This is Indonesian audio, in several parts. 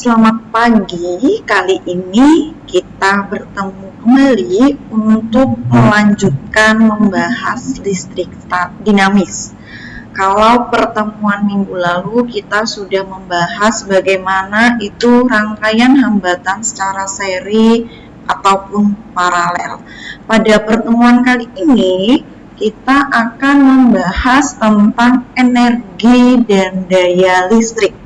Selamat pagi, kali ini kita bertemu kembali untuk melanjutkan membahas listrik dinamis. Kalau pertemuan minggu lalu kita sudah membahas bagaimana itu rangkaian hambatan secara seri ataupun paralel. Pada pertemuan kali ini kita akan membahas tentang energi dan daya listrik.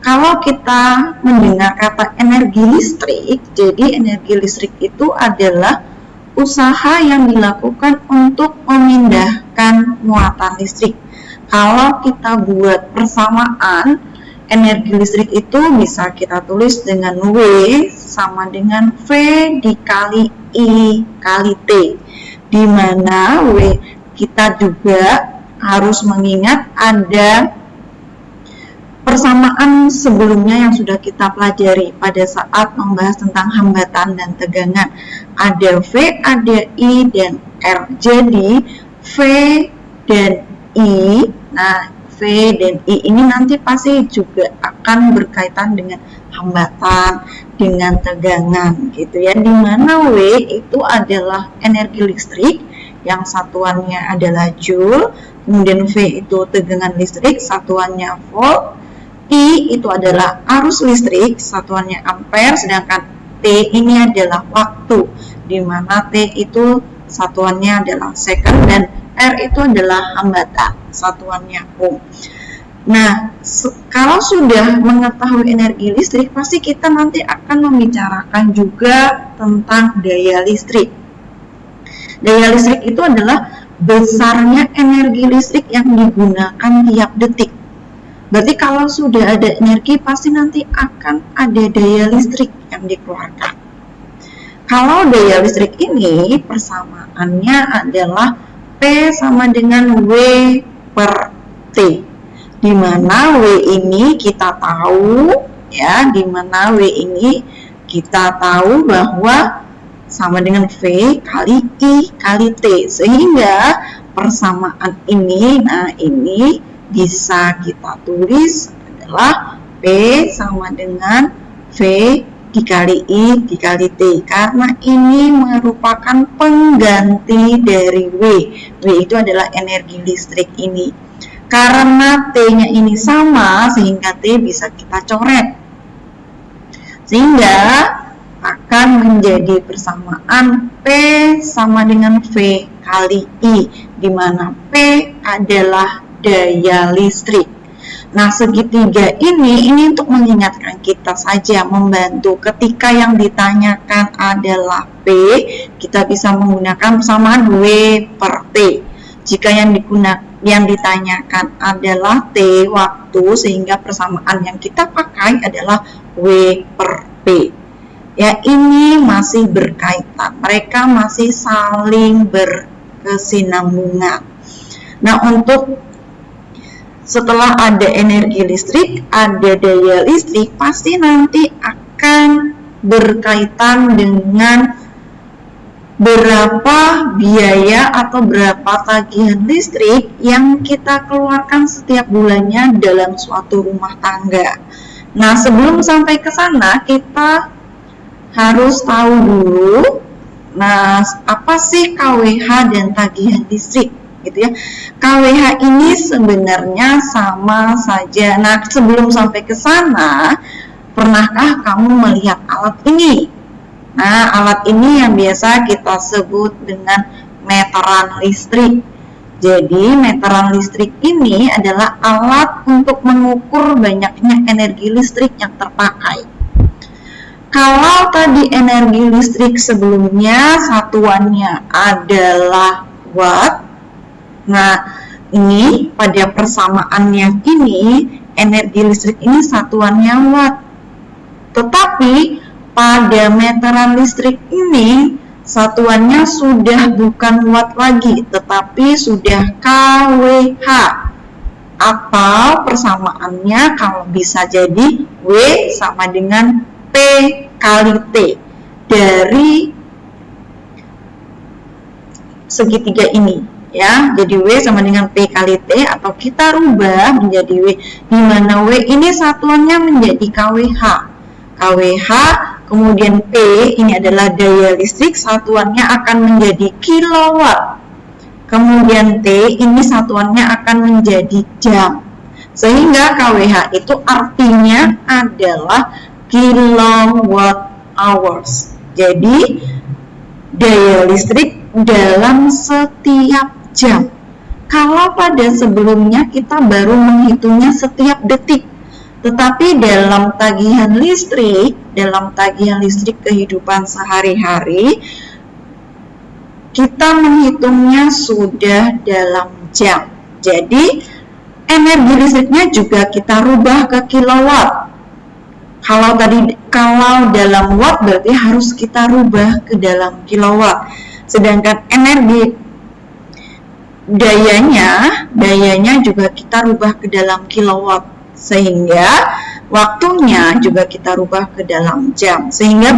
Kalau kita mendengar kata energi listrik, jadi energi listrik itu adalah usaha yang dilakukan untuk memindahkan muatan listrik. Kalau kita buat persamaan, energi listrik itu bisa kita tulis dengan W sama dengan V dikali I kali T, di mana W kita juga harus mengingat ada persamaan sebelumnya yang sudah kita pelajari pada saat membahas tentang hambatan dan tegangan. Ada V, ada I, dan R. Jadi V dan I, nah V dan I ini nanti pasti juga akan berkaitan dengan hambatan, dengan tegangan gitu ya. Dimana W itu adalah energi listrik yang satuannya adalah joule, kemudian V itu tegangan listrik, satuannya volt. I itu adalah arus listrik, satuannya ampere, sedangkan T ini adalah waktu, di mana T itu satuannya adalah second, dan R itu adalah hambatan, satuannya ohm. Nah, kalau sudah mengetahui energi listrik, pasti kita nanti akan membicarakan juga tentang daya listrik. Daya listrik itu adalah besarnya energi listrik yang digunakan tiap detik. Berarti kalau sudah ada energi, pasti nanti akan ada daya listrik yang dikeluarkan. Kalau daya listrik ini persamaannya adalah P sama dengan W per T, di mana W ini kita tahu ya, di mana W ini kita tahu bahwa sama dengan V kali I kali T, sehingga persamaan ini, nah ini bisa kita tulis adalah P sama dengan V dikali I dikali T, karena ini merupakan pengganti dari W. W itu adalah energi listrik ini. Karena T-nya ini sama, sehingga T bisa kita coret. Sehingga akan menjadi persamaan P sama dengan V kali I, di mana P adalah daya listrik. Nah, segitiga ini untuk mengingatkan kita saja, membantu ketika yang ditanyakan adalah P, kita bisa menggunakan persamaan W per T. Jika yang ditanyakan adalah T, waktu, sehingga persamaan yang kita pakai adalah W per P. Ya, ini masih berkaitan, mereka masih saling berkesinambungan. Nah, untuk setelah ada energi listrik, ada daya listrik, pasti nanti akan berkaitan dengan berapa biaya atau berapa tagihan listrik yang kita keluarkan setiap bulannya dalam suatu rumah tangga. Nah, sebelum sampai ke sana, kita harus tahu dulu, nah, apa sih KWH dan tagihan listrik? Gitu ya. KWH ini sebenarnya sama saja. Nah, sebelum sampai ke sana, pernahkah kamu melihat alat ini? Nah, alat ini yang biasa kita sebut dengan meteran listrik. Jadi, meteran listrik ini adalah alat untuk mengukur banyaknya energi listrik yang terpakai. Kalau tadi energi listrik sebelumnya satuannya adalah watt, nah, ini pada persamaannya ini, energi listrik ini satuannya watt. Tetapi pada meteran listrik ini, satuannya sudah bukan watt lagi, tetapi sudah kWh. Atau persamaannya kalau bisa jadi W sama dengan P kali T dari segitiga ini. ya. Jadi W sama dengan P kali T, atau kita rubah menjadi W, di mana W ini satuannya menjadi kWh. kWh, kemudian P ini adalah daya listrik, satuannya akan menjadi kilowatt. Kemudian T ini satuannya akan menjadi jam. Sehingga kWh itu artinya adalah kilowatt hours. Jadi daya listrik dalam setiap jam. Kalau pada sebelumnya kita baru menghitungnya setiap detik, tetapi dalam tagihan listrik kehidupan sehari-hari, kita menghitungnya sudah dalam jam. Jadi energi listriknya juga kita rubah ke kilowatt. Kalau dalam watt berarti harus kita rubah ke dalam kilowatt. Sedangkan energi dayanya juga kita rubah ke dalam kilowatt, sehingga waktunya juga kita rubah ke dalam jam. Sehingga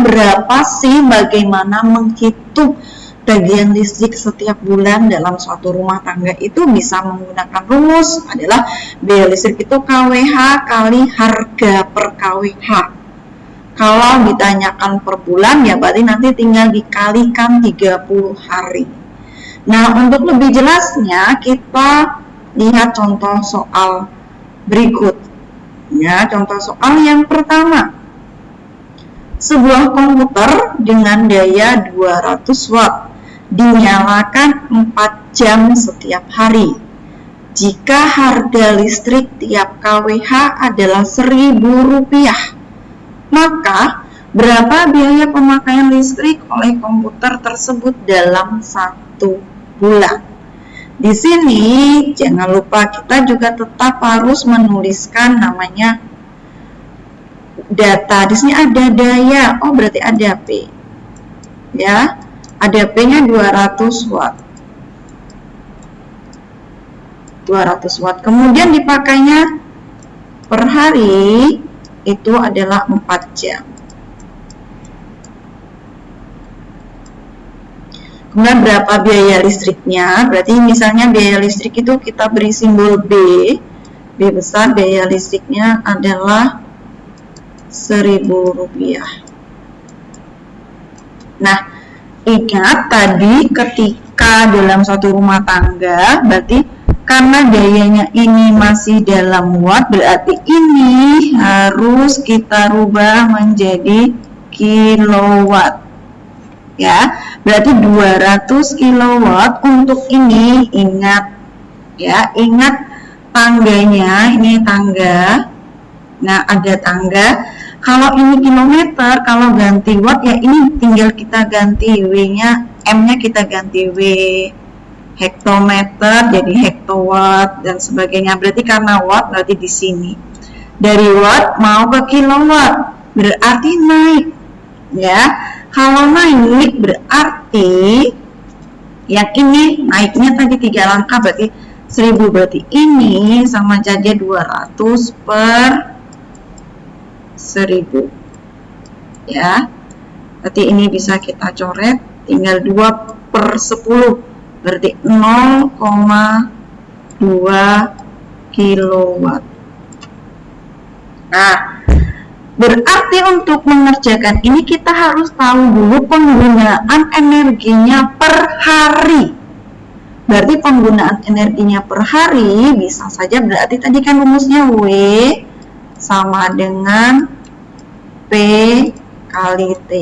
bagaimana menghitung tagihan listrik setiap bulan dalam suatu rumah tangga itu bisa menggunakan rumus adalah biaya listrik itu kWh kali harga per kWh. Kalau ditanyakan per bulan ya berarti nanti tinggal dikalikan 30 hari. Nah, untuk lebih jelasnya kita lihat contoh soal berikut. Ya, contoh soal yang pertama. Sebuah komputer dengan daya 200 watt dinyalakan 4 jam setiap hari. Jika harga listrik tiap kWh adalah Rp1.000, maka berapa biaya pemakaian listrik oleh komputer tersebut dalam 1 bulan? Di sini jangan lupa kita juga tetap harus menuliskan namanya data. Di sini ada daya, oh berarti ada P. Ya, ada P-nya 200 watt. 200 watt. Kemudian dipakainya per hari itu adalah 4 jam. Kemudian berapa biaya listriknya? Berarti misalnya biaya listrik itu kita beri simbol B. B besar, biaya listriknya adalah Rp1.000. Nah, ingat tadi ketika dalam suatu rumah tangga, berarti karena dayanya ini masih dalam watt, berarti ini harus kita rubah menjadi kilowatt. Ya, berarti 200 kilowatt untuk ini. Ingat ya, ingat tangganya, ini tangga. Nah, ada tangga. Kalau ini kilometer, kalau ganti watt ya ini tinggal kita ganti W-nya, M-nya kita ganti W. Hektometer jadi hektowatt dan sebagainya. Berarti karena watt berarti di sini. Dari watt mau ke kilowatt, berarti naik. Ya. Kalau naik berarti yang ini naiknya tadi 3 langkah berarti 1000, berarti ini sama saja 200 per 1000. Ya. Berarti ini bisa kita coret, tinggal 2 per 10 berarti 0,2 kilowatt. Nah, berarti untuk mengerjakan ini kita harus tahu dulu penggunaan energinya per hari. Berarti penggunaan energinya per hari bisa saja berarti tadi kan rumusnya W sama dengan P kali T.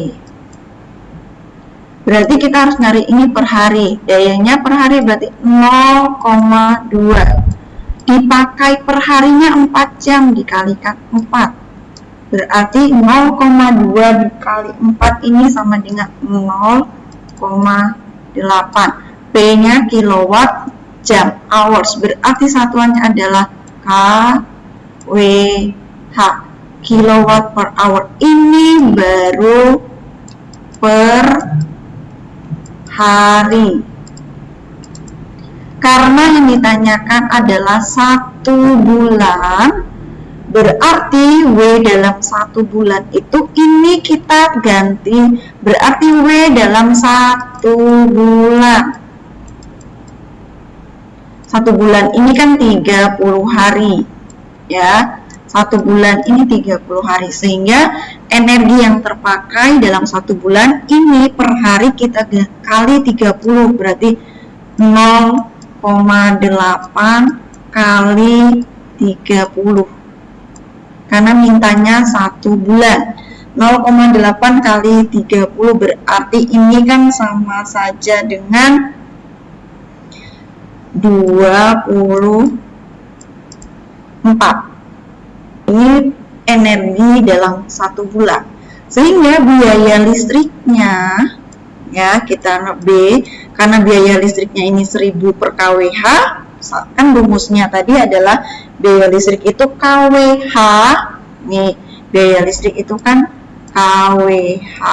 Berarti kita harus nyari ini per hari. Dayanya per hari berarti 0,2. Dipakai per harinya 4 jam dikalikan 4. Berarti 0,2 dikali 4 ini sama dengan 0,8. P-nya kilowatt jam, hours. Berarti satuannya adalah kWh, kilowatt per hour. Ini baru per hari. Karena yang ditanyakan adalah 1 bulan, berarti W dalam 1 bulan itu ini kita ganti, berarti W dalam 1 bulan. 1 bulan ini kan 30 hari ya. 1 bulan ini 30 hari, sehingga energi yang terpakai dalam 1 bulan ini per hari kita kali 30, berarti 0,8 kali 30, karena mintanya 1 bulan. 0,8 kali 30 berarti ini kan sama saja dengan 24. Ini energi dalam 1 bulan, sehingga biaya listriknya ya, kita B, karena biaya listriknya ini 1000 per kWh, kan rumusnya tadi adalah biaya listrik itu kWh, nih biaya listrik itu kan kWh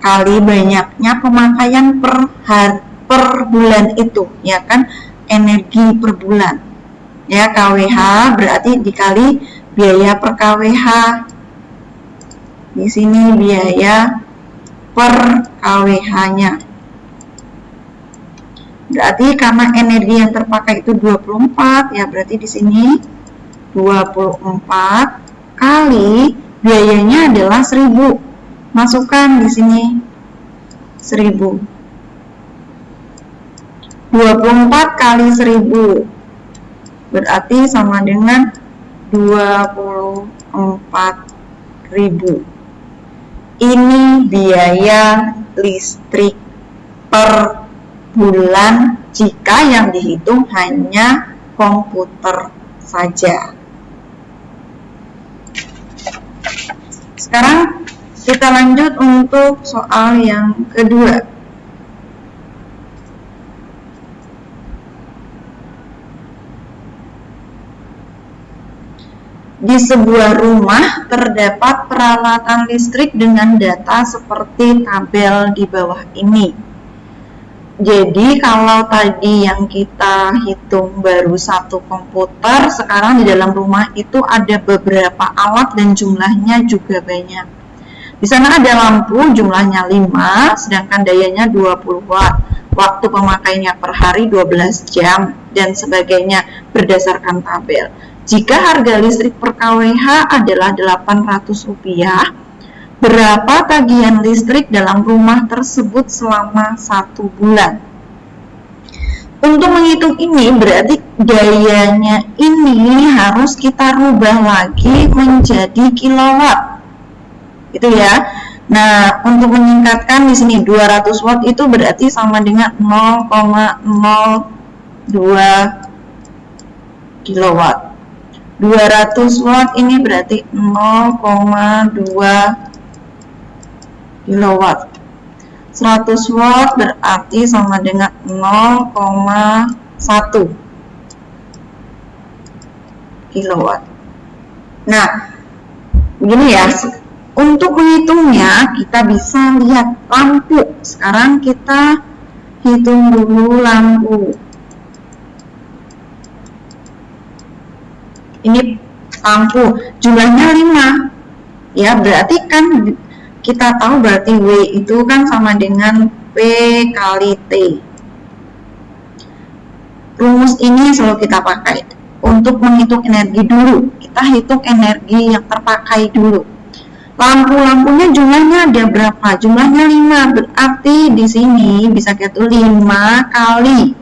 kali banyaknya pemakaian per bulan itu, ya kan, energi per bulan. Ya, kWh berarti dikali biaya per kWh. Di sini biaya per kWh-nya. Berarti karena energi yang terpakai itu 24, ya berarti di sini 24 kali biayanya adalah 1000. Masukkan di sini 1000. 24 kali 1000 berarti sama dengan 24.000. Ini biaya listrik per bulan jika yang dihitung hanya komputer saja. Sekarang kita lanjut untuk soal yang kedua. Di sebuah rumah terdapat peralatan listrik dengan data seperti tabel di bawah ini. Jadi kalau tadi yang kita hitung baru 1 komputer, sekarang di dalam rumah itu ada beberapa alat dan jumlahnya juga banyak. Di sana ada lampu, jumlahnya 5, sedangkan dayanya 20 watt. Waktu pemakaiannya per hari 12 jam, dan sebagainya berdasarkan tabel. Jika harga listrik per kWh adalah Rp800, berapa tagihan listrik dalam rumah tersebut selama 1 bulan? Untuk menghitung ini berarti dayanya ini harus kita rubah lagi menjadi kilowatt. Itu ya. Nah, untuk menyingkatkan di sini 200 watt itu berarti sama dengan 0,02 kilowatt. 200 watt ini berarti 0,2 kilowatt. 100 watt berarti sama dengan 0,1 kilowatt. Nah, begini ya. Untuk menghitungnya kita bisa lihat lampu. Sekarang kita hitung dulu lampu. Ini lampu jumlahnya 5 ya, berarti kan kita tahu berarti W itu kan sama dengan P kali T. Rumus ini selalu kita pakai untuk menghitung energi dulu. Kita hitung energi yang terpakai dulu. Lampu-lampunya jumlahnya ada berapa? Jumlahnya 5, berarti di sini bisa kita tulis 5 kali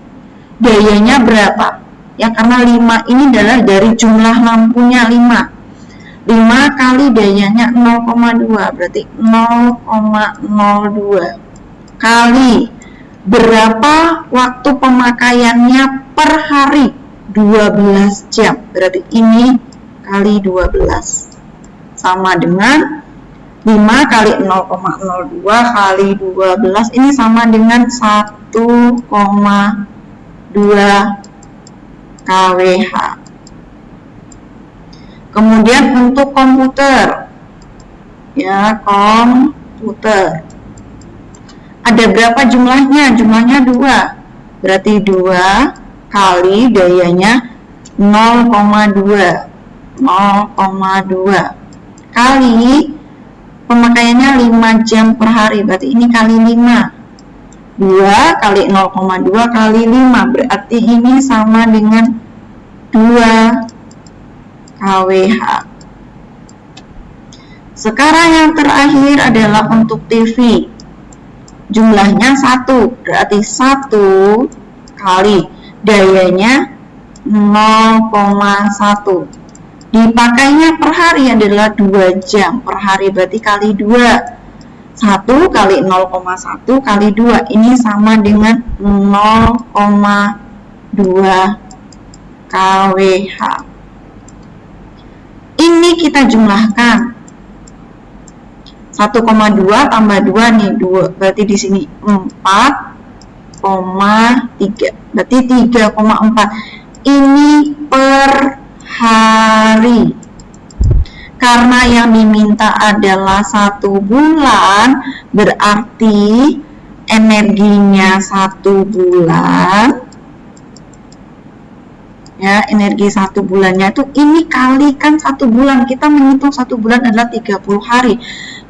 dayanya berapa? Ya, karena 5 ini adalah dari jumlah lampunya 5. 5 kali dayanya 0,2 berarti 0,02 kali berapa waktu pemakaiannya per hari 12 jam. Berarti ini kali 12 sama dengan 5 kali 0,02 kali 12 ini sama dengan 1,2 kWh. Kemudian untuk komputer, ya, komputer ada berapa jumlahnya? Jumlahnya 2, berarti 2 kali dayanya 0,2 kali pemakaiannya 5 jam per hari, berarti ini kali 5 2 kali 0,2 kali 5, berarti ini sama dengan 2 kWh. Sekarang yang terakhir adalah untuk TV. Jumlahnya 1, berarti 1 kali dayanya 0,1. Dipakainya per hari adalah 2 jam per hari, berarti kali 2. 1 kali 0,1 kali 2, ini sama dengan 0,2 kWh. Ini kita jumlahkan. 1,2 tambah 2 nih, 2. Berarti di sini 4,3. Berarti 3,4. Ini per hari. Karena yang diminta adalah 1 bulan, berarti energinya 1 bulan. Ya, energi 1 bulannya itu ini kalikan 1 bulan. Kita menghitung 1 bulan adalah 30 hari.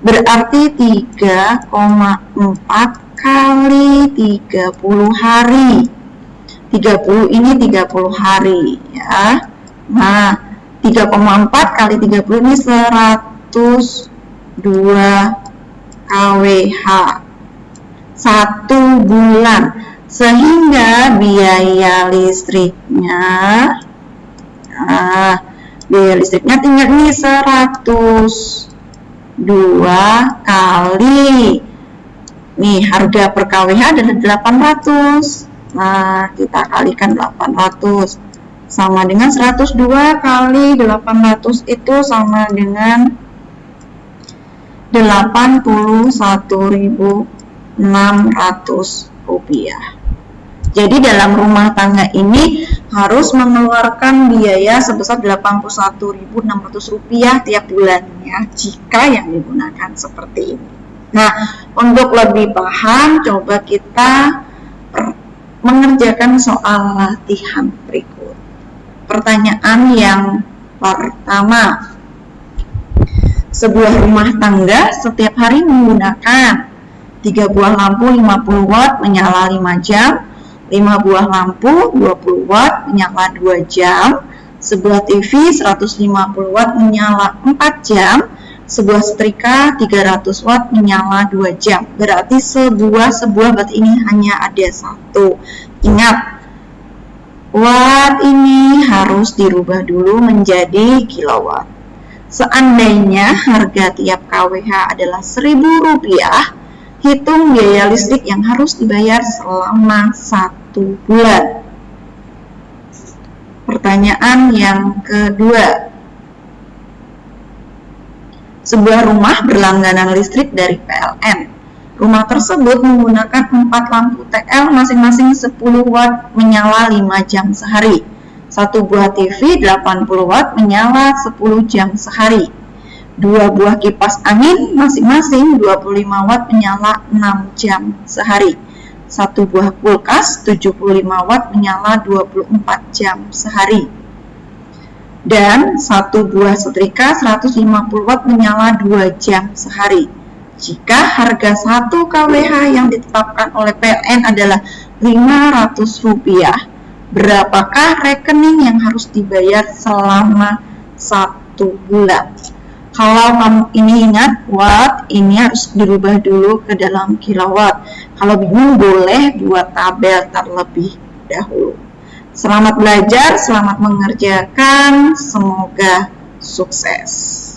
Berarti 3,4 kali 30 hari. 30 ini 30 hari ya. Nah, 3,4 kali 30 ini 102 kWh 1 bulan. Sehingga biaya listriknya tinggal ini 102 kali. Nih, harga per kWh adalah 800. Nah, kita kalikan 800 sama dengan 102 kali 800 itu sama dengan 81.600 rupiah. Jadi dalam rumah tangga ini harus mengeluarkan biaya sebesar 81.600 rupiah tiap bulannya jika yang digunakan seperti ini. Nah, untuk lebih paham coba kita mengerjakan soal latihan berikut. Pertanyaan yang pertama, sebuah rumah tangga setiap hari menggunakan 3 buah lampu 50 watt menyala 5 jam, 5 buah lampu 20 watt menyala 2 jam, sebuah TV 150 watt menyala 4 jam, sebuah setrika 300 watt menyala 2 jam. Berarti sebuah berarti ini hanya ada 1. Ingat, watt ini harus dirubah dulu menjadi kilowatt. Seandainya harga tiap kWh adalah 1.000 rupiah, hitung biaya listrik yang harus dibayar selama 1 bulan. Pertanyaan yang kedua, sebuah rumah berlangganan listrik dari PLN. Rumah tersebut menggunakan 4 lampu TL masing-masing 10 watt menyala 5 jam sehari. 1 buah TV 80 watt menyala 10 jam sehari. 2 buah kipas angin masing-masing 25 watt menyala 6 jam sehari. 1 buah kulkas 75 watt menyala 24 jam sehari. Dan 1 buah setrika 150 watt menyala 2 jam sehari. Jika harga 1 kWh yang ditetapkan oleh PLN adalah Rp500, berapakah rekening yang harus dibayar selama 1 bulan? Kalau kamu ini ingat watt, ini harus dirubah dulu ke dalam kilowatt. Kalau bingung boleh buat tabel terlebih dahulu. Selamat belajar, selamat mengerjakan, semoga sukses.